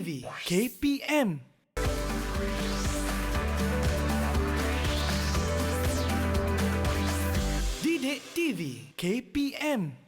TV KPM. Didik TV KPM.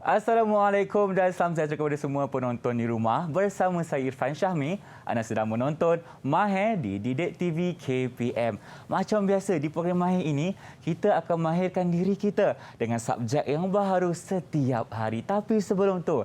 Assalamualaikum dan salam sejahtera kepada semua penonton di rumah. Bersama saya Irfan Syahmi, anda sedang menonton Mahir di Didik TV KPM. Macam biasa di program Mahir ini, kita akan mahirkan diri kita dengan subjek yang baru setiap hari. Tapi sebelum tu,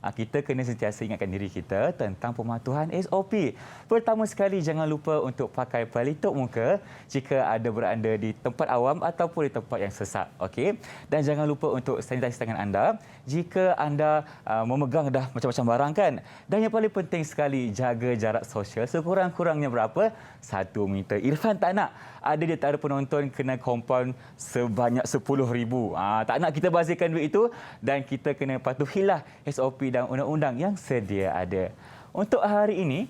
kita kena sentiasa ingatkan diri kita tentang pematuhan SOP. Pertama sekali, jangan lupa untuk pakai pelitup muka jika ada berada di tempat awam ataupun di tempat yang sesak. Okey? Dan jangan lupa untuk sanitasi tangan anda jika anda memegang dah macam-macam barang kan. Dan yang paling penting sekali, jaga jarak sosial sekurang-kurangnya berapa? 1 meter. Irfan tak nak ada di antara penonton kena kompaun sebanyak 10,000. Tak nak kita bazirkan duit itu dan kita kena patuhilah SOP dan undang-undang yang sedia ada. Untuk hari ini,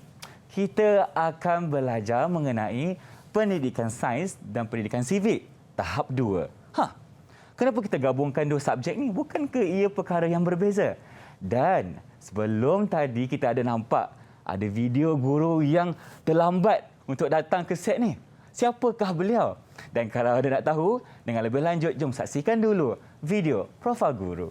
kita akan belajar mengenai pendidikan sains dan pendidikan civic tahap 2. Kenapa kita gabungkan dua subjek ni? Bukankah ia perkara yang berbeza? Dan sebelum tadi kita ada nampak ada video guru yang terlambat untuk datang ke set ni. Siapakah beliau? Dan kalau anda nak tahu dengan lebih lanjut, jom saksikan dulu video profil guru.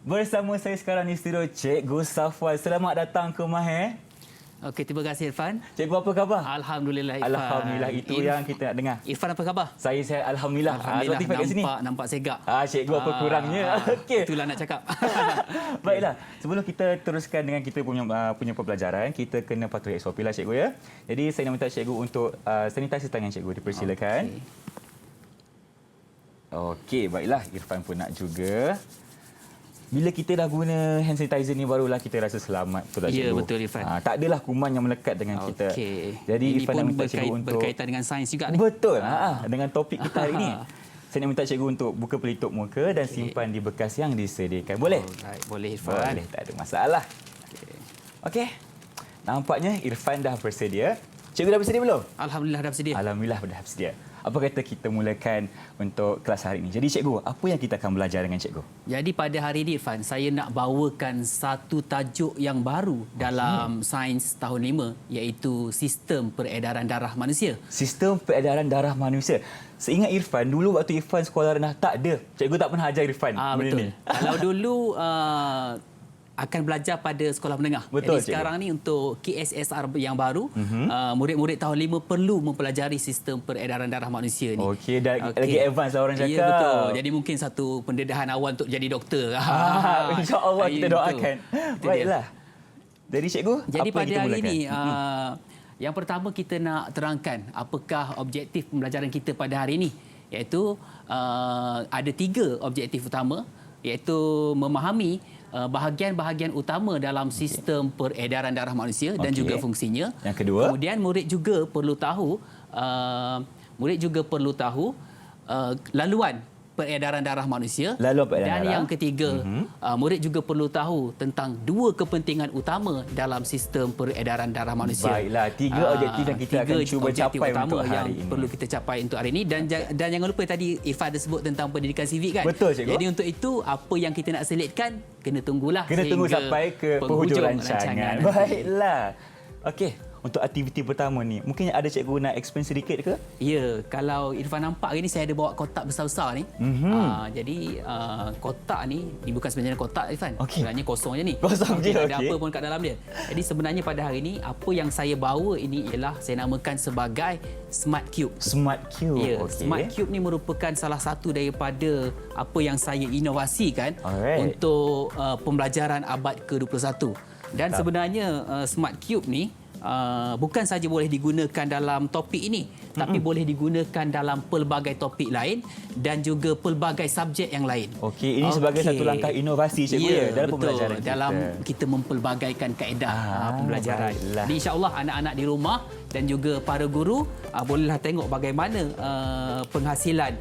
Bersama saya sekarang di studio Cikgu Safwan. Selamat datang ke Mahir. Okey, terima kasih Irfan. Cikgu, apa khabar? Alhamdulillah Irfan. Alhamdulillah, itu yang kita nak dengar. Irfan, apa khabar? Saya Alhamdulillah. Alhamdulillah, nampak segak. Cikgu, apa kurangnya? Okey. Itulah nak cakap. Baiklah, sebelum kita teruskan dengan kita punya pembelajaran, kita kena patuhi SOP lah cikgu ya. Jadi saya nak minta cikgu untuk sanitasi tangan cikgu, dipersilakan. Okey, baiklah. Irfan pun nak juga. Bila kita dah guna hand sanitizer ni, barulah kita rasa selamat. Betul tak cikgu? Ya, betul Irfan. Tak adalah kuman yang melekat dengan kita. Jadi ini Irfan nak minta cikgu untuk... berkaitan dengan sains juga ni. Betul. Dengan topik kita hari ini. Saya nak minta cikgu untuk buka pelitup muka dan simpan di bekas yang disediakan. Boleh? Boleh Irfan. Boleh, tak ada masalah. Okey. Nampaknya Irfan dah bersedia. Cikgu dah bersedia belum? Alhamdulillah dah bersedia. Alhamdulillah dah bersedia. Apa kata kita mulakan untuk kelas hari ini? Jadi cikgu, apa yang kita akan belajar dengan cikgu? Jadi pada hari ini Irfan, saya nak bawakan satu tajuk yang baru dalam sains tahun 5, iaitu sistem peredaran darah manusia. Sistem peredaran darah manusia. Seingat Irfan, dulu waktu Irfan sekolah rendah tak ada. Cikgu tak pernah ajar Irfan benda betul. ni. Kalau dulu akan belajar pada sekolah menengah. Betul, jadi sekarang ni untuk KSSR yang baru, murid-murid tahun 5 perlu mempelajari sistem peredaran darah manusia ni. Okey, lagi advance lah orang cakap. Ya, betul. Jadi mungkin satu pendedahan awal untuk jadi doktor. InsyaAllah kita doakan. Baiklah. Jadi cikgu, jadi apa pada kita hari mulakan? ini, yang pertama kita nak terangkan apakah objektif pembelajaran kita pada hari ini. Iaitu ada 3 objektif utama, iaitu memahami bahagian-bahagian utama dalam sistem peredaran darah manusia dan juga fungsinya. Yang kedua, kemudian murid juga perlu tahu laluan peredaran darah manusia. Dan yang ketiga, murid juga perlu tahu tentang 2 kepentingan utama dalam sistem peredaran darah manusia. Baiklah, 3 objektif yang kita akan cuba capai untuk hari ini. Perlu kita capai untuk hari ini. Dan jangan lupa tadi Irfan ada sebut tentang pendidikan civic kan? Betul, cikgu. Jadi untuk itu, apa yang kita nak selitkan, kena tunggu sampai ke penghujung rancangan. Baiklah. Okey, untuk aktiviti pertama ni, mungkin ada cikgu nak explain sedikit ke? Ya, kalau Irfan nampak hari ni saya ada bawa kotak besar-besar ni. Jadi kotak ni bukan sebenarnya kotak Irfan. Okey. Sebenarnya kosong je ni. Kosong je, Tidak ada okey. apa pun kat dalam dia. Jadi sebenarnya pada hari ni apa yang saya bawa ini ialah saya namakan sebagai Smart Cube. Smart Cube. Ya, Okey. Smart Cube ni merupakan salah satu daripada apa yang saya inovasikan Alright. untuk pembelajaran abad ke-21. Dan sebenarnya Smart Cube ni bukan saja boleh digunakan dalam topik ini, tapi boleh digunakan dalam pelbagai topik lain dan juga pelbagai subjek yang lain. Okey, ini sebagai satu langkah inovasi cikgu ya, dalam betul. pembelajaran kita. Dalam kita mempelbagaikan kaedah pembelajaran. baiklah. Jadi insya-Allah anak-anak di rumah dan juga para guru bolehlah tengok bagaimana penghasilan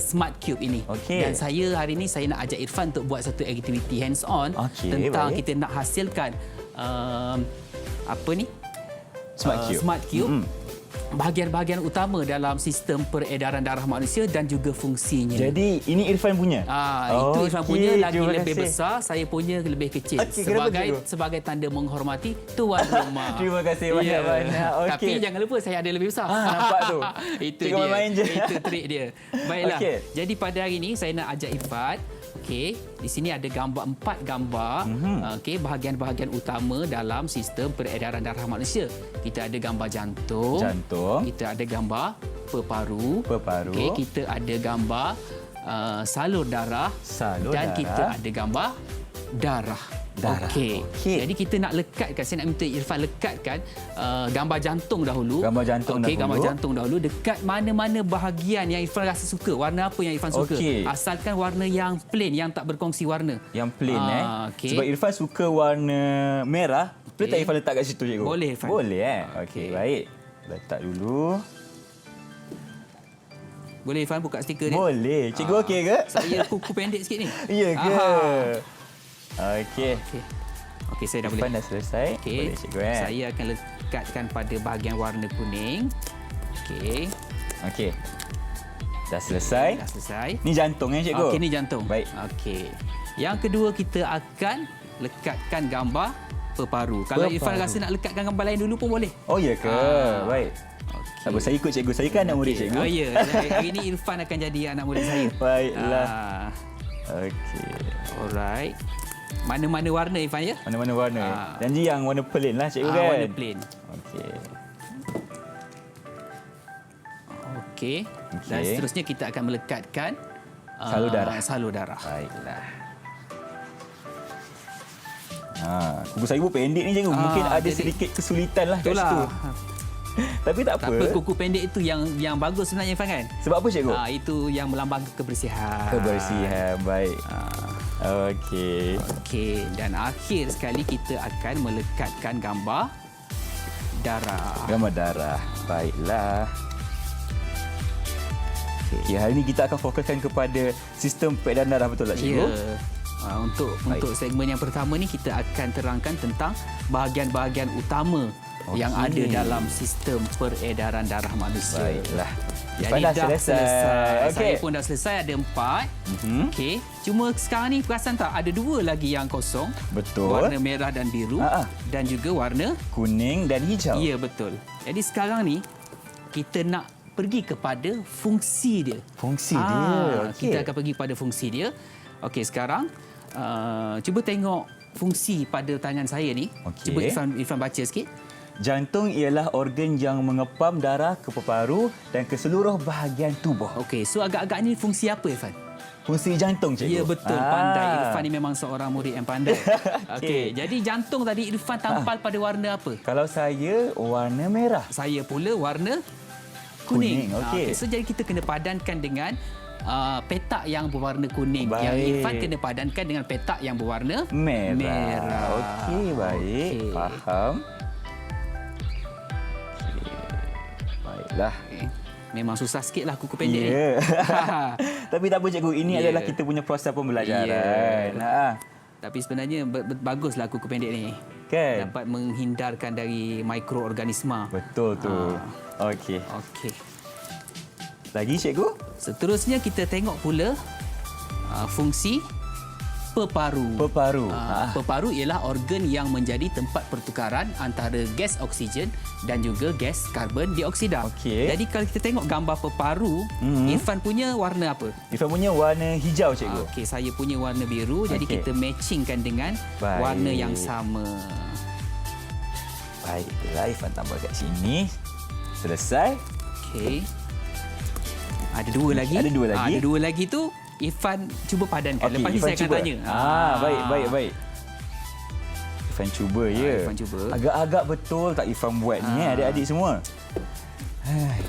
Smart Cube ini. Okey. Dan saya hari ini saya nak ajak Irfan untuk buat satu aktiviti hands on Okey, tentang baik. kita nak hasilkan apa ni? Smart Cube. Smart Cube. Bahagian-bahagian utama dalam sistem peredaran darah manusia dan juga fungsinya. Jadi ini Irfan punya. Itu Irfan Okey, punya lagi terima lebih kasih. besar, saya punya lebih kecil. Okey, kenapa cikgu? Sebagai tanda menghormati tuan rumah. Terima kasih banyak-banyak. Okey. Tapi jangan lupa saya ada lebih besar. Nampak tu. Itu Cikgu dia. main je. Itu trik dia. Baiklah. Okey. Jadi pada hari ini saya nak ajak Irfan. Okey, di sini ada gambar 4 gambar. Okey, bahagian-bahagian utama dalam sistem peredaran darah manusia. Kita ada gambar jantung. Jantung. Kita ada gambar peparu. Peparu. Okey, kita ada gambar salur darah. Salur dan darah. kita ada gambar darah. Darah. Okey. Okey. Jadi kita nak lekatkan, saya nak minta Irfan lekatkan gambar jantung dahulu. Gambar jantung Okey, dahulu. gambar jantung dahulu dekat mana-mana bahagian yang Irfan rasa suka. Warna apa yang Irfan suka? Okey. Asalkan warna yang plain, yang tak berkongsi warna. Yang plain Okey. Sebab Irfan suka warna merah. Boleh tak Okey. Irfan letak kat situ cikgu? Boleh, Irfan. Boleh Okey, Okey. baik. Letak dulu. Boleh Irfan buka stiker dia? Boleh. Cikgu okey ke? Saya kuku pendek sikit ni. Ya ke? Aha. Okey. Okey. Okey, saya dah boleh. Irfan dah selesai. Okey. Boleh cikgu Saya akan lekatkan pada bahagian warna kuning. Okey. Okey. Dah selesai. Dah selesai. Ni jantung cikgu? Okey, ni jantung. Baik. Okey. Yang kedua kita akan lekatkan gambar peparu. Kalau Irfan Peparu. rasa nak lekatkan gambar lain dulu pun boleh. Oh ya ke? Baik. Okey. Tak apa, saya ikut cikgu. Saya kan anak murid cikgu. Oh ya, hari ini Irfan akan jadi anak murid saya. Baiklah. Ah, Okey. alright. Mana-mana warna Irfan ya? Mana-mana warna. Janji yang warna plain lah cikgu kan? Warna plain. Okey. Okey. Dan Okey. seterusnya kita akan melekatkan Salur darah. Salur darah. Baiklah. Kuku saya pun pendek ni cikgu. Mungkin ada jadi- sedikit kesulitan lah kat situ. Itulah. Tapi tak Tak apa. apa, kuku pendek itu yang bagus sebenarnya Irfan kan? Sebab apa cikgu? Itu yang melambangkan kebersihan. Kebersihan. Baik. Okey. Okey, dan akhir sekali kita akan melekatkan gambar darah. Gambar darah. Baiklah. Okey, hari ini kita akan fokuskan kepada sistem peredaran darah, betul tak cikgu? Ya. Untuk segmen yang pertama ni kita akan terangkan tentang bahagian-bahagian utama yang ada Okey. dalam sistem peredaran darah manusia. Baiklah. Jadi Irfan dah dah selesai. selesai. Okey. Saya pun dah selesai, ada 4. Okey. Cuma sekarang ni perasan tak ada 2 lagi yang kosong. Betul. Warna merah dan biru dan juga warna Kuning dan hijau. ya betul. Jadi sekarang ni kita nak pergi kepada fungsi dia. Fungsi dia. Okey. Kita akan pergi pada fungsi dia. Okey, sekarang cuba tengok fungsi pada tangan saya ni. Okey. Cuba Irfan baca sikit. Jantung ialah organ yang mengepam darah ke peparu dan ke seluruh bahagian tubuh. Okey, so agak-agak ni fungsi apa Irfan? Fungsi jantung cikgu. Ya betul, pandai. Irfan ni memang seorang murid yang pandai. Okey, jadi jantung tadi Irfan tampal pada warna apa? Kalau saya warna merah. Saya pula warna Kuning, kuning. okey. So jadi kita kena padankan dengan petak yang berwarna kuning. Baik. Yang Irfan kena padankan dengan petak yang berwarna Merah. Okey, baik. Okey. Faham. Okey. Baiklah. Memang susah sikitlah kuku pendek ni. Ya. Tapi tak apa cikgu, ini Ya. adalah kita punya proses pembelajaran. Ya. Tapi sebenarnya baguslah kuku pendek ni. Kan? Dapat menghindarkan dari mikroorganisma. Betul tu. Okey. Okey. Lagi cikgu? Seterusnya kita tengok pula fungsi peparu. Peparu. Peparu ialah organ yang menjadi tempat pertukaran antara gas oksigen dan juga gas karbon dioksida. Okey. Jadi kalau kita tengok gambar peparu, Irfan punya warna apa? Irfan punya warna hijau, cikgu. Okey, saya punya warna biru. Jadi Okey. kita matchingkan dengan Baik. warna yang sama. Baiklah, Irfan tambah kat sini. Selesai. Okey. Ada dua lagi. Ada dua lagi. Ada dua lagi tu Irfan cuba padankan. Okey, Lepas ni Irfan saya akan cuba. tanya. Baik. Irfan cuba, ya. Irfan cuba. Agak-agak betul tak Irfan buat ni, adik-adik semua? Hai.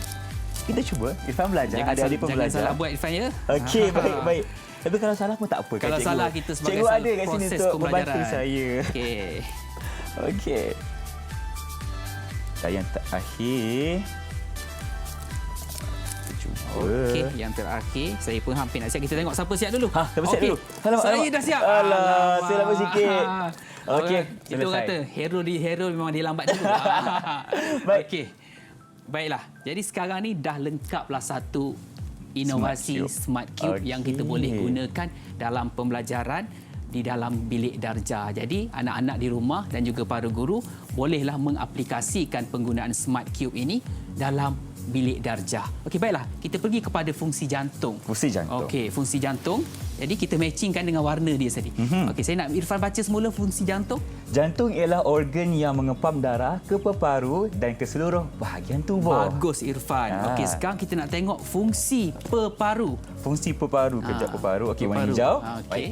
Kita cuba. Irfan belajar. Adik-adik pun jangan belajar. salah buat Irfan ya. Okey, baik. Tapi kalau salah pun tak apa, kan, Kalau cikgu? salah kita sebagai Cikgu ada kat sini proses untuk membantu pembelajaran. saya. Okey. Okey. Dan yang terakhir. Kita cuba. Okey, yang terakhir saya pun hampir nak siap. Kita tengok siapa siap dulu. Siapa siap Okey, dulu? Alamak, saya alamak. dah siap. Alah, saya lambat sikit. Okey, Itu selesai. kata hero memang dia lambat dulu. Baik. Okey. Baiklah. Jadi sekarang ni dah lengkaplah satu inovasi Smart Cube yang kita Okey. boleh gunakan dalam pembelajaran di dalam bilik darjah. Jadi anak-anak di rumah dan juga para guru bolehlah mengaplikasikan penggunaan Smart Cube ini dalam bilik darjah. Okey, baiklah. Kita pergi kepada fungsi jantung. Fungsi jantung. Okey, fungsi jantung. Jadi kita matchingkan dengan warna dia tadi. Okey, saya nak Irfan baca semula fungsi jantung. Jantung ialah organ yang mengepam darah ke peparu dan ke seluruh bahagian tubuh. Bagus Irfan. Okey, sekarang kita nak tengok fungsi peparu. Fungsi peparu, kejap peparu. Okey, warna Peparu. hijau. Okey.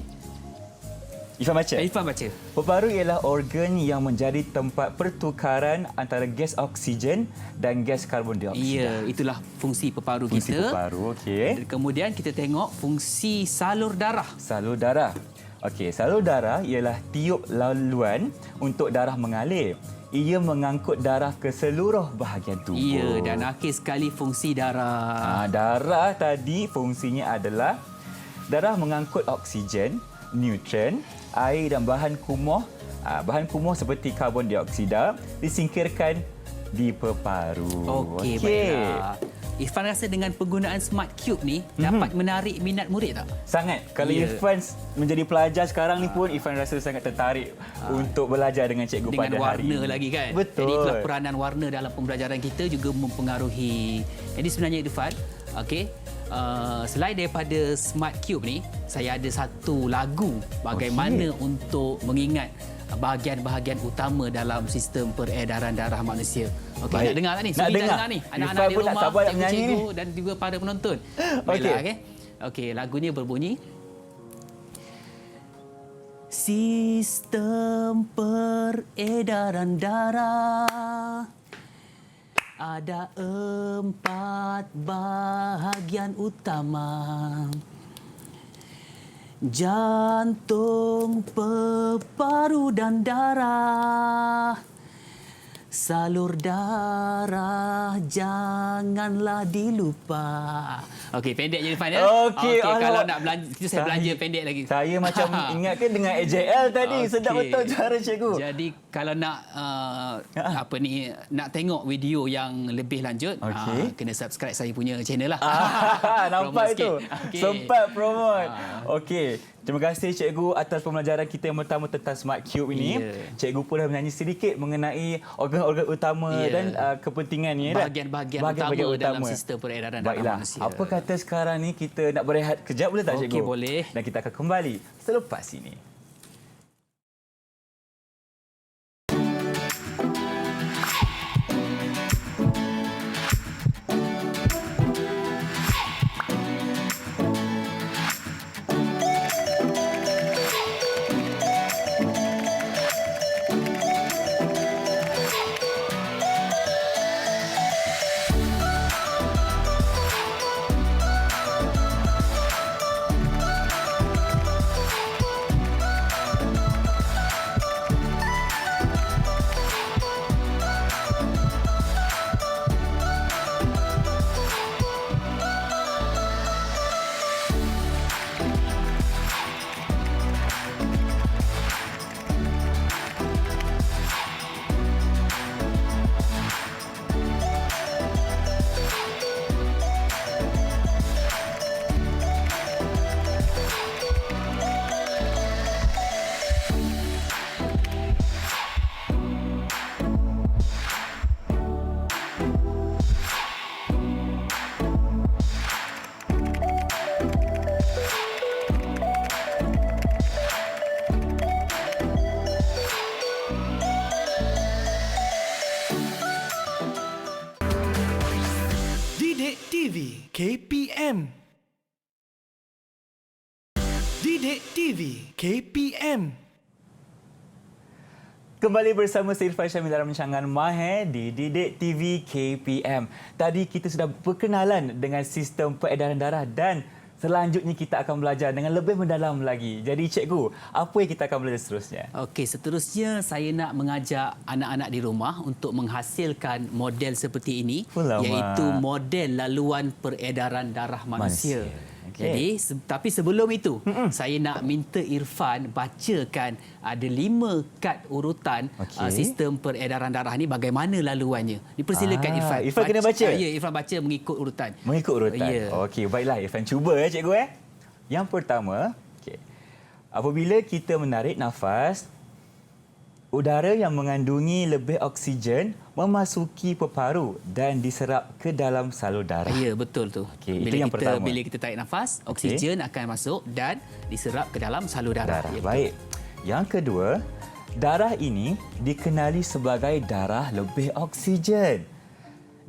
Irfan baca. Irfan baca. Peparu ialah organ yang menjadi tempat pertukaran antara gas oksigen dan gas karbon dioksida. Ya, itulah fungsi peparu Fungsi kita. peparu, okey. Kemudian kita tengok fungsi salur darah. Salur darah. Okey, salur darah ialah tiup laluan untuk darah mengalir. Ia mengangkut darah ke seluruh bahagian tubuh. Ya, dan akhir sekali fungsi darah. Darah tadi fungsinya adalah darah mengangkut oksigen, neutron, air dan bahan kumuh. Bahan kumuh seperti karbon dioksida disingkirkan di peparu. Okey, baiklah. Irfan rasa dengan penggunaan Smart Cube ni dapat menarik minat murid tak? Sangat. Kalau Ya. Irfan menjadi pelajar sekarang ni pun, Irfan rasa sangat tertarik untuk belajar dengan cikgu Dengan pada hari warna ini. lagi kan? Betul. Jadi itulah peranan warna dalam pembelajaran kita juga mempengaruhi. Jadi sebenarnya Irfan, okey, selain daripada Smart Cube ni, saya ada satu lagu bagaimana untuk mengingat bahagian-bahagian utama dalam sistem peredaran darah manusia. Okey, Baik. nak dengar tak ni? Nak Sudi tak dengar. dengar ni? Anak-anak Irfan di pun tak rumah, sabar nak menyanyi cikgu-cikgu dan juga para penonton. Baiklah, okey. Okey, lagunya berbunyi. Sistem peredaran darah ada 4 bahagian utama. Jantung, peparu dan darah. Salur darah janganlah dilupa. Okey, pendek je Irfan ya. Okey, kalau alamak. nak belanja itu saya belanja pendek lagi. Saya macam ingatkan dengan AJL tadi. Sedap Okey. betul cara cikgu. Jadi kalau nak apa ni, nak tengok video yang lebih lanjut, Okey. kena subscribe saya punya channel lah. Nampak Promote itu. sikit. Okey. Sempat promote. Okey. Terima kasih cikgu atas pembelajaran kita yang pertama tentang Smart Cube ini. Ya. Cikgu pun dah menyanyi sedikit mengenai organ-organ utama Ya. dan kepentingannya. Bahagian-bahagian utama dalam sistem peredaran darah Baiklah. manusia. Apa kata sekarang ni kita nak berehat kejap boleh tak cikgu? Okey, boleh. Dan kita akan kembali selepas ini. TV KPM. Kembali bersama saya Irfan Syamil dalam rancangan Mahir di Didik TV KPM. Tadi kita sudah berkenalan dengan sistem peredaran darah dan selanjutnya kita akan belajar dengan lebih mendalam lagi. Jadi cikgu, apa yang kita akan belajar seterusnya? Okey, seterusnya saya nak mengajak anak-anak di rumah untuk menghasilkan model seperti ini, Alamak. iaitu model laluan peredaran darah manusia. Okey. Jadi, tapi sebelum itu, saya nak minta Irfan bacakan ada 5 kad urutan Okey. sistem peredaran darah ni bagaimana laluannya. Dipersilakan Irfan. Irfan kena baca? Ya, Irfan baca mengikut urutan. Mengikut urutan. Ya. Okey, baiklah Irfan cuba cikgu. Yang pertama, apabila kita menarik nafas, udara yang mengandungi lebih oksigen memasuki peparu dan diserap ke dalam salur darah. Ya, betul tu. Okey, itu yang pertama. Bila kita tarik nafas, oksigen akan masuk dan diserap ke dalam salur darah. Darah. Ya, betul. Baik. Yang kedua, darah ini dikenali sebagai darah lebih oksigen.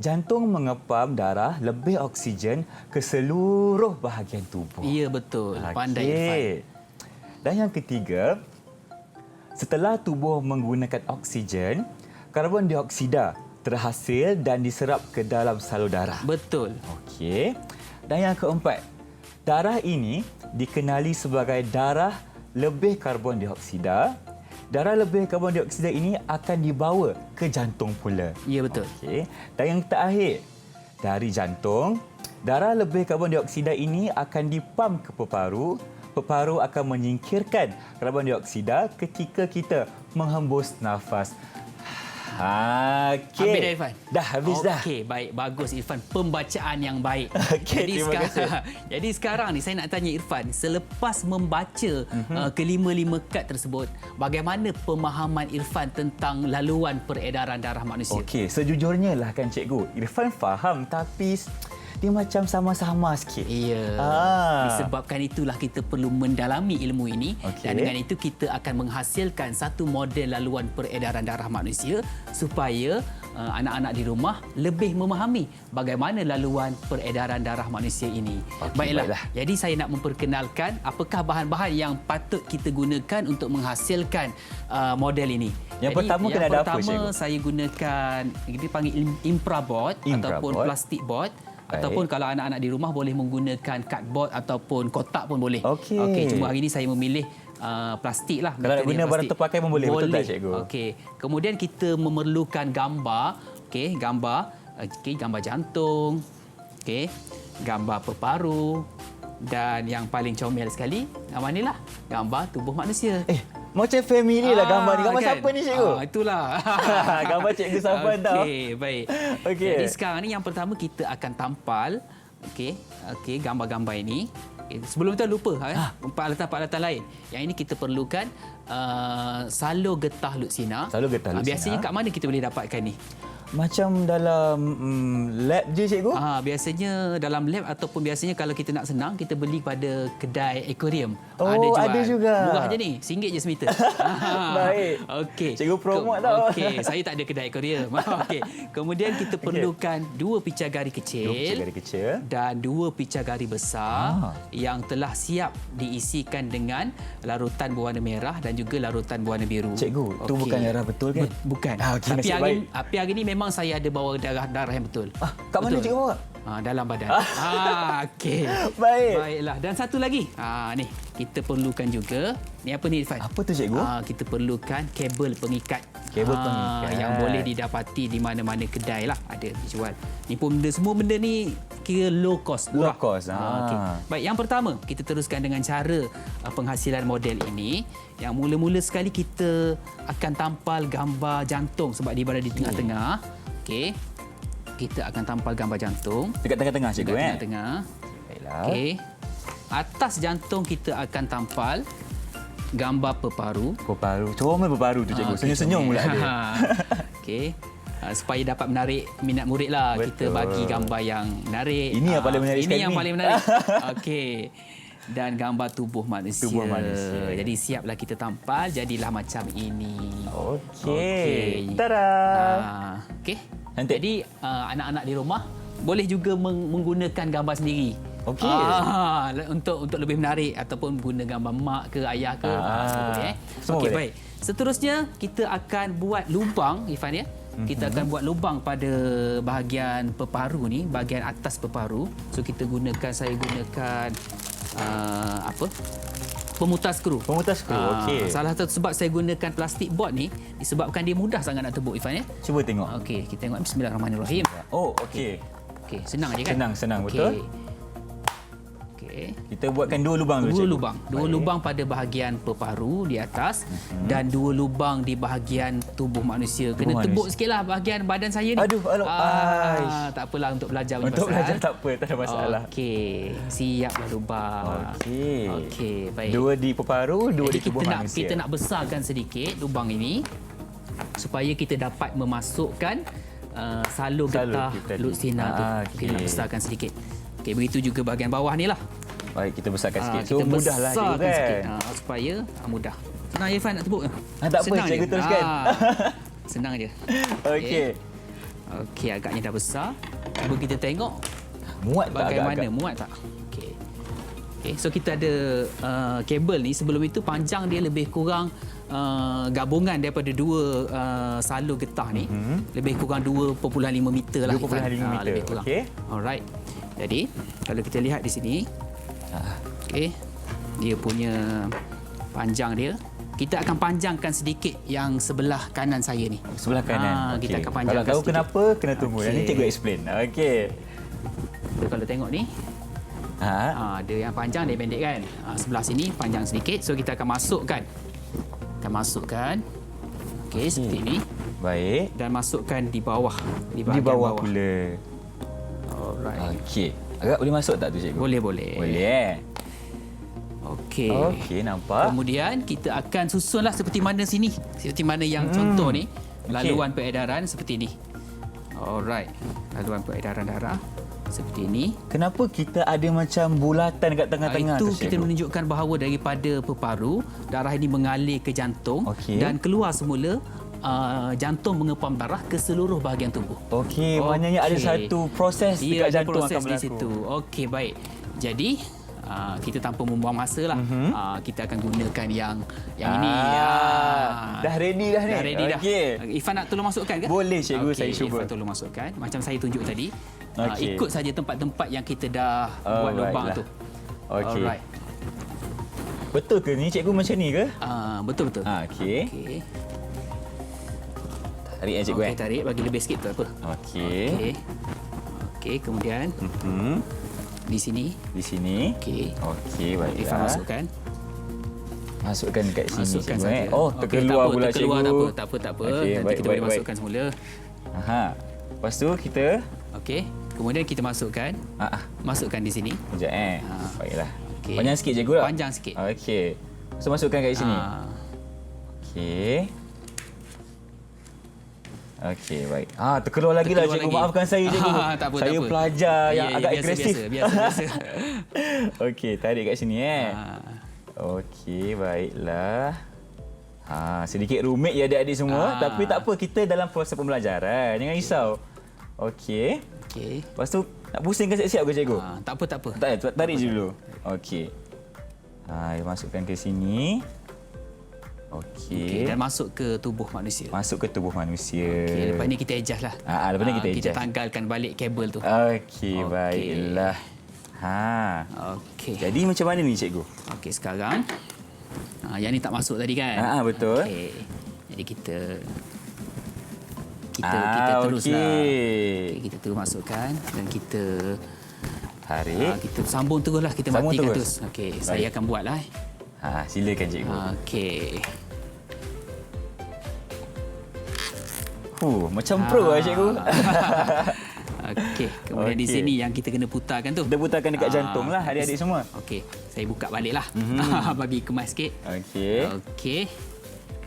Jantung mengepam darah lebih oksigen ke seluruh bahagian tubuh. Ya, betul. Pandai Irfan. Dan yang ketiga, setelah tubuh menggunakan oksigen, karbon dioksida terhasil dan diserap ke dalam salur darah. Betul. Okey. Dan yang keempat, darah ini dikenali sebagai darah lebih karbon dioksida. Darah lebih karbon dioksida ini akan dibawa ke jantung pula. Ya, betul. Okey. Dan yang terakhir, dari jantung, darah lebih karbon dioksida ini akan dipam ke peparu. Peparu akan menyingkirkan karbon dioksida ketika kita menghembus nafas. Okey. Habis dah Irfan? Dah habis dah. Okey, baik. Bagus Irfan. Pembacaan yang baik. Okey, terima kasih. Jadi sekarang ni saya nak tanya Irfan, selepas membaca kelima-lima kad tersebut, bagaimana pemahaman Irfan tentang laluan peredaran darah manusia? Okey, sejujurnya lah kan cikgu, Irfan faham tapi dia macam sama-sama sikit. Ya. Disebabkan itulah kita perlu mendalami ilmu ini. Okey. Dan dengan itu kita akan menghasilkan satu model laluan peredaran darah manusia supaya anak-anak di rumah lebih memahami bagaimana laluan peredaran darah manusia ini. Okey, Baiklah. Jadi saya nak memperkenalkan apakah bahan-bahan yang patut kita gunakan untuk menghasilkan model ini. Yang pertama kena ada apa, cikgu? Yang pertama saya gunakan, kita panggil infraboard ataupun plastik board. Baik. Ataupun kalau anak-anak di rumah boleh menggunakan cardboard ataupun kotak pun boleh. Okey. Cuma hari ini saya memilih plastik lah. Kalau nak guna barang terpakai pun boleh, betul tak, cikgu? Okey. Kemudian kita memerlukan gambar. Okey, gambar. Okey, gambar jantung. Okey, gambar peparu. Dan yang paling comel sekali, gambar ni lah. Gambar tubuh manusia. Macam family lah gambar ni. Gambar kan? siapa ni cikgu? Itulah. Gambar cikgu Safwan tau. Okey, baik. Okey. Jadi sekarang ni yang pertama kita akan tampal gambar-gambar ini. Sebelum tu lupa peralatan-peralatan lain. Yang ini kita perlukan salur getah lutsina. Salur getah lutsina. Biasanya kat mana kita boleh dapatkan ni? Macam dalam lab je cikgu? Biasanya dalam lab ataupun biasanya kalau kita nak senang kita beli pada kedai akuarium. Oh, ada juga. Murah je ni, RM1 je semeter. Baik. Okey. Cikgu promote tau. Okey, saya tak ada kedai akuarium. Okey. Kemudian kita perlukan 2 picagari kecil. 2 picagari kecil. Dan 2 picagari besar yang telah siap diisikan dengan larutan berwarna merah dan juga larutan berwarna biru. Cikgu, tu bukan darah betul kan? Bukan. Okey, Tapi nasib baik. hari ini memang saya ada bawa darah yang betul. Kat mana cikgu bawa? Dalam badan. Okey. Baik. Baiklah. Dan satu lagi. Ni kita perlukan juga. Ni apa ni Irfan? Apa tu cikgu? Kita perlukan kabel pengikat. Kabel pengikat. Yang boleh didapati di mana-mana kedai lah. Ada dijual. Ni pun semua benda ni kira low cost. Murah. Low cost. Okey. Baik, yang pertama kita teruskan dengan cara penghasilan model ini. Yang mula-mula sekali kita akan tampal gambar jantung sebab dia berada di tengah-tengah. Okey. Kita akan tampal gambar jantung. Dekat tengah-tengah cikgu Dekat tengah-tengah. Baiklah. Okey. Atas jantung kita akan tampal gambar peparu. Peparu. Comel peparu tu cikgu. Senyum-senyum pula dia. Okey. Supaya dapat menarik minat murid lah. Betul. Kita bagi gambar yang menarik. Ini yang paling menarik Ini sekali yang ni. paling menarik. Okey. Dan gambar tubuh manusia. Tubuh manusia. Jadi siaplah kita tampal. Jadilah macam ini. Okey. Tada. Okey. Cantik. Jadi anak-anak di rumah boleh juga menggunakan gambar sendiri. Okey. Untuk lebih menarik ataupun guna gambar mak ke ayah ke semua boleh. Semua Okey, boleh. baik. Seterusnya kita akan buat lubang, Irfan ya. Kita akan buat lubang pada bahagian peparu ni, bahagian atas peparu. So saya gunakan pemutar skru. Pemutar skru, okey. Salah satu sebab saya gunakan plastik board ni disebabkan dia mudah sangat nak tebuk, Irfan ya. Cuba tengok. Okey, kita tengok bismillahirrahmanirrahim. Oh, okey. Okey, senang je kan? Senang, Okey. betul. Okey. Kita buatkan 2 lubang dulu, cikgu. Dua lubang pada bahagian peparu di atas dan 2 lubang di bahagian tubuh manusia. Kena tebuk sikitlah bahagian badan saya ni. Aduh, tak apalah untuk belajar punya Untuk pasal. belajar tak apa, tak ada masalah. Okey, siaplah lubang. Okey, baik. 2 di peparu, 2 di Jadi tubuh manusia. kita nak besarkan sedikit lubang ini supaya kita dapat memasukkan salur getah tadi. lutsina tu. Okey. Kita nak besarkan sedikit. Okey, begitu juga bahagian bawah ni lah. Baik, kita besarkan sikit. So Kita mudahlah cikgu besarkan kan. sikit supaya mudah. Senang Irfan nak tebuk. Tak apa, Senang cikgu je. teruskan. Senang je. Okey. Okey, agaknya dah besar. Cuba kita tengok Muat tak bagaimana agak-agak? muat tak. Okey. Okey, so kita ada kabel ni. Sebelum itu panjang dia lebih kurang gabungan daripada 2 salur getah ni. Lebih kurang 2.5 meter lah. 2.5 Irfan. meter. Lebih kurang. Okey. Alright. Jadi, kalau kita lihat di sini, okey, dia punya panjang dia. Kita akan panjangkan sedikit yang sebelah kanan saya ni. Sebelah kanan. Kita Okey. akan panjangkan Kalau tahu sedikit. kenapa, kena tunggu. Nanti cikgu explain. Okey. So, kalau tengok ni, dia yang panjang, dia pendek kan. Sebelah sini panjang sedikit. So kita akan masukkan. Okey, seperti ini. Baik. Dan masukkan di bawah. Di bahagian bawah pula. Alright. Okey. Agak boleh masuk tak tu cikgu? Boleh, boleh. Boleh. Okey. Okey, nampak. Kemudian kita akan susunlah seperti mana sini. Seperti mana yang contoh ni. Laluan peredaran seperti ini. Alright. Laluan peredaran darah seperti ini. Kenapa kita ada macam bulatan kat tengah-tengah Itu tu, kita cikgu? menunjukkan bahawa daripada peparu, darah ini mengalir ke jantung Okey. dan keluar semula jantung mengepam darah ke seluruh bahagian tubuh. Okey, maknanya ada satu proses Dia dekat ada jantung proses akan di berlaku. situ. Okey, baik. Jadi kita tanpa membuang masa lah. Kita akan gunakan yang ini. Dah ready dah ni? Dah ready dah. Okey. Irfan nak tolong masukkan ke? Boleh, cikgu, Okey, saya cuba. Irfan tolong masukkan. Macam saya tunjuk tadi. Okey. Ikut saja tempat-tempat yang kita dah buat lubang tu. Okey. Alright. Betul ke ni cikgu macam ni ke? Betul-betul. Okey. Okey. Tarik cikgu Okey, tarik. Bagi lebih sikit tak apa. Okey. Okey. Okey, kemudian di sini. Di sini. Okey. Okey, baiklah. Irfan masukkan. Masukkan dekat sini Masukkan cikgu. saja. Oh, Okey, terkeluar tak apa, pula terkeluar, cikgu. tak apa. Okey, Nanti baik, kita baik, boleh baik. masukkan semula. Aha. Lepas tu kita Okey. Kemudian kita masukkan. Masukkan di sini. Sekejap Baiklah. Okey. Panjang sikit cikgu tak? Panjang sikit. Okey. So masukkan kat sini. Okey. Okey, baik. Terkeluar lagi lah cikgu. Maafkan saya cikgu. Tak apa, saya tak apa. pelajar yang agak biasa, agresif. Biasa. Okey, tarik kat sini Okey, baiklah. Sedikit rumit ya adik-adik semua, tapi tak apa, kita dalam proses pembelajaran. Jangan risau. Okey. Okey. Lepas tu nak pusingkan siap-siap ke cikgu? Tak apa. Tak, tarik je dulu. Okey. Masukkan ke sini. Okey. Dan masuk ke tubuh manusia. Masuk ke tubuh manusia. Okey, lepas ni kita adjust lah. Lepas ni kita Kita adjust. tanggalkan balik kabel tu. Okey, baiklah. Okey. Jadi macam mana ni cikgu? Okey, sekarang yang ni tak masuk tadi kan? Betul. Okey. Jadi kita teruslah. Okey, kita terus masukkan dan kita tarik. kita sambung teruslah, kita Sambung matikan terus. terus. Okey, saya akan buatlah. Silakan cikgu. Okey. Macam pro lah cikgu. Okey, kemudian di sini yang kita kena putarkan tu. Kita putarkan dekat jantung lah adik-adik semua. Okey, saya buka baliklah. Bagi kemas sikit. Okey. Okey.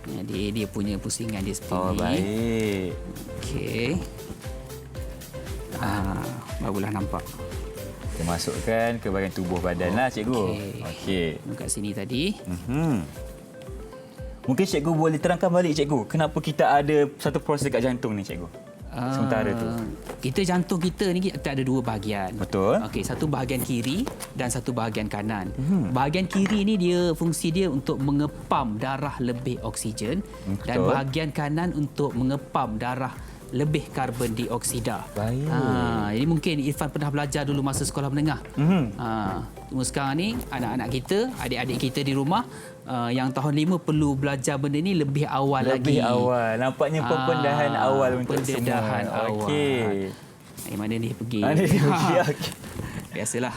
Jadi dia punya pusingan dia seperti ni. Baik. Okey. Barulah nampak. Kita masukkan ke bahagian tubuh badan lah cikgu. Okey. Dekat sini tadi. Mungkin cikgu boleh terangkan balik cikgu, kenapa kita ada satu proses dekat jantung ni cikgu? sementara tu? Kita jantung kita ni kita ada 2 bahagian. Betul. Okey, satu bahagian kiri dan satu bahagian kanan. Bahagian kiri ni fungsi dia untuk mengepam darah lebih oksigen dan Betul. bahagian kanan untuk mengepam darah lebih karbon dioksida. Baik. Jadi mungkin Irfan pernah belajar dulu masa sekolah menengah. Cuma sekarang ni anak-anak kita, adik-adik kita di rumah yang tahun 5 perlu belajar benda ni lebih awal lagi. Lebih awal. Nampaknya pempendahan awal untuk pendedahan semua. awal. Okey. Mana ni pergi? Mana dia pergi? Okey. Biasalah.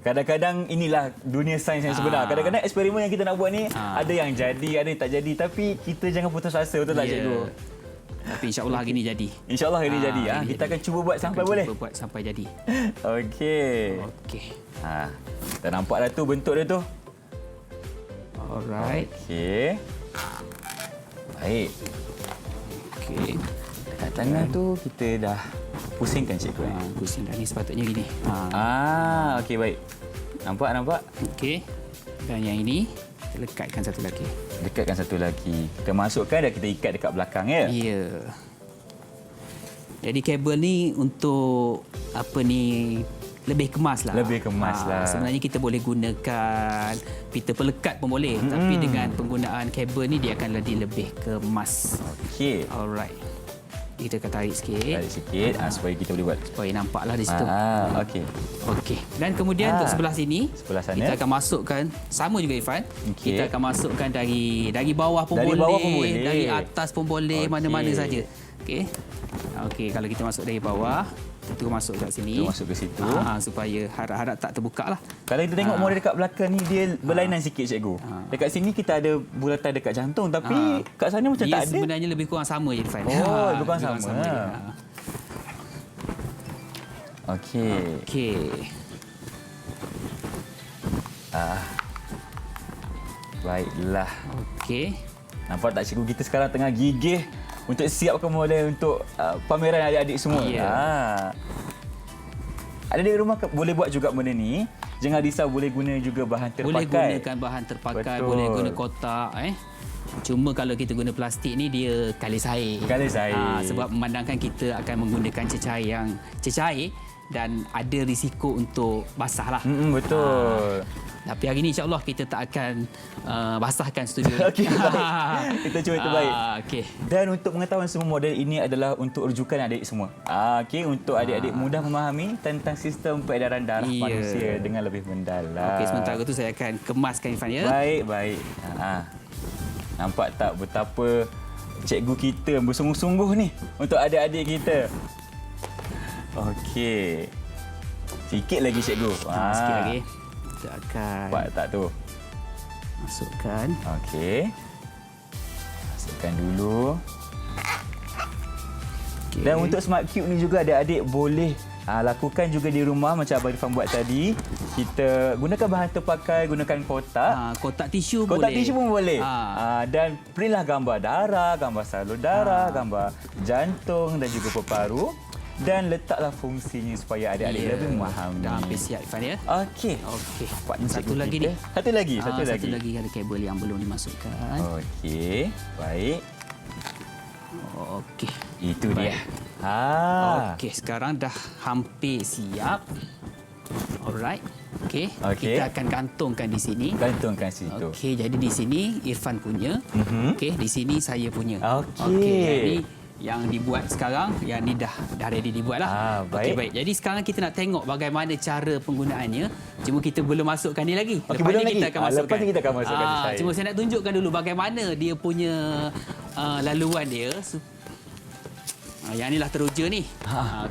Kadang-kadang inilah dunia sains yang sebenar. Kadang-kadang eksperimen yang kita nak buat ni ada yang jadi, ada yang tak jadi. Tapi kita jangan putus asa, betul tak cikgu? Tapi insya-Allah hari ni jadi. InsyaAllah hari ni jadi. Kita akan cuba buat sampai boleh? Cuba buat sampai jadi. Okey. Okey. Dah nampak dah tu bentuk dia tu. Alright. Okey. Baik. Okey. Kat tangan tu kita dah pusingkan cikgu. Pusing dah ni sepatutnya gini. Okey baik. Nampak? Okey. Dan yang ini kita lekatkan satu lagi. Dekatkan satu lagi. Kita masukkan dan kita ikat dekat belakang ya. Ya. Jadi kabel ni untuk lebih kemas lah. Lebih kemas lah. Sebenarnya kita boleh gunakan pita pelekat pun boleh. Tapi dengan penggunaan kabel ni dia akan jadi lebih kemas. Okey. Alright. Kita akan tarik sikit. Tarik sikit supaya kita boleh buat. Supaya nampaklah di situ. Okey. Okey. Dan kemudian untuk sebelah sini, sebelah sana. kita akan masukkan sama juga Irfan. Okey. Kita akan masukkan dari bawah pun Dari boleh, bawah pun boleh. dari atas pun boleh, Okey. mana-mana saja. Okey. Okey, kalau kita masuk dari bawah, kita masuk kat sini. Kita masuk ke situ. Supaya harap-harap tak terbuka lah. Kalau kita tengok model dekat belakang ni dia berlainan sikit cikgu. Dekat sini kita ada bulatan dekat jantung tapi kat sana macam dia tak ada. sebenarnya lebih kurang sama je Irfan. Lebih kurang sama. je. Okey. Okey. Baiklah. Okey. Nampak tak cikgu kita sekarang tengah gigih untuk siapkan model untuk pameran adik-adik semua. Ya. Ada di rumah boleh buat juga benda ni. Jangan risau, boleh guna juga bahan terpakai. Boleh gunakan bahan terpakai, Betul. boleh guna kotak. Cuma kalau kita guna plastik ni dia kalis air. Kalis air. Sebab memandangkan kita akan menggunakan cecair yang cecair dan ada risiko untuk basah lah. Betul. Tapi hari ni insya-Allah kita tak akan basahkan studio. Okey, baik. Kita cuba terbaik. Okey. Dan untuk pengetahuan semua model ini adalah untuk rujukan adik semua. Okey, untuk adik-adik mudah memahami tentang sistem peredaran darah manusia dengan lebih mendalam. Okey, sementara tu saya akan kemaskan Irfan ya. Baik. Nampak tak betapa cikgu kita bersungguh-sungguh ni untuk adik-adik kita. Okey. Sikit lagi cikgu. Sikit lagi. Kita akan Nampak tak tu? masukkan. Okey. Masukkan dulu. Okay. Dan untuk Smart Cube ni juga adik-adik boleh lakukan juga di rumah macam Abang Irfan buat tadi. Kita gunakan bahan terpakai, gunakan kotak. Kotak tisu boleh. Kotak tisu pun boleh. Dan printlah gambar darah, gambar salur darah, gambar jantung dan juga peparu. Dan letaklah fungsinya supaya adik-adik lebih memahami. Dah hampir siap Irfan ya. Okey. Satu lagi ni. Satu lagi. Satu lagi ada kabel yang belum dimasukkan. Okey. Baik. Okey. Itu dia. Okey, sekarang dah hampir siap. Alright. Okey. Kita akan gantungkan di sini. Gantungkan situ. Okey, jadi di sini Irfan punya. Okey, di sini saya punya. Okey. Jadi yang dibuat sekarang, yang ni dah ready dibuat lah. Baik. Okey, baik. Jadi sekarang kita nak tengok bagaimana cara penggunaannya. Cuma kita belum masukkan ni lagi. Okey, Lepas belum ni lagi. kita akan masukkan. Lepas ni kita akan masukkan desain. Cuma saya nak tunjukkan dulu bagaimana dia punya laluan dia. Yang ni lah teruja ni.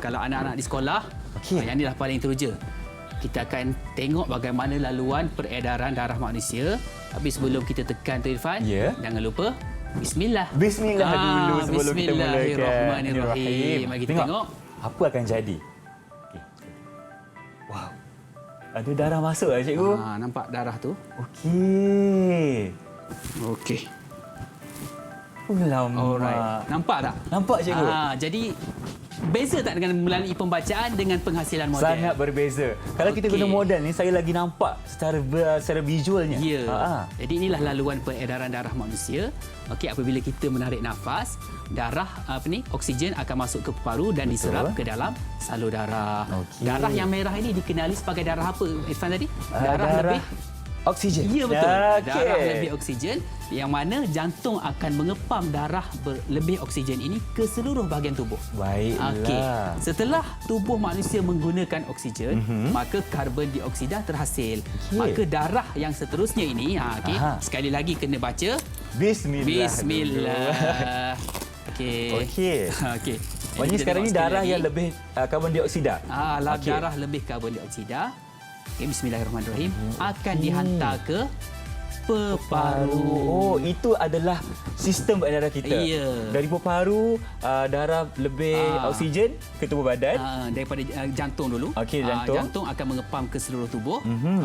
Kalau anak-anak di sekolah, yang ni lah paling teruja. Kita akan tengok bagaimana laluan peredaran darah manusia. Tapi sebelum kita tekan tu Irfan, jangan lupa Bismillah. Bismillah dulu sebelum kita mulakan. Bismillahirrahmanirrahim. Mari kita tengok. Apa akan jadi. Okay. Wow. Ada darah masuk lah cikgu. Nampak darah tu? Okey. Okey. Lama. Alright. Nampak tak? Nampak cikgu. Jadi beza tak dengan melalui pembacaan dengan penghasilan model? Sangat berbeza. Kalau kita guna model ni, saya lagi nampak secara visualnya. Ya. Jadi inilah laluan peredaran darah manusia. Okey, apabila kita menarik nafas, darah oksigen akan masuk ke paru dan diserap ke dalam salur darah. Darah yang merah ini dikenali sebagai darah apa, Irfan tadi? Darah lebih oksigen. Ya, betul. Darah lebih oksigen, yang mana jantung akan mengepam darah lebih oksigen ini ke seluruh bahagian tubuh. Baiklah. Okey. Setelah tubuh manusia menggunakan oksigen, maka karbon dioksida terhasil. Maka darah yang seterusnya ini, sekali lagi kena baca Bismillah. Okey. Maksudnya sekarang ni darah yang lebih karbon dioksida. Darah lebih karbon dioksida. Bismillahirrahmanirrahim. Akan dihantar ke peparu. Itu adalah sistem peredaran kita. Ya. Dari peparu, darah lebih oksigen ke tubuh badan. Daripada jantung dulu. Okey, jantung. Jantung akan mengepam ke seluruh tubuh.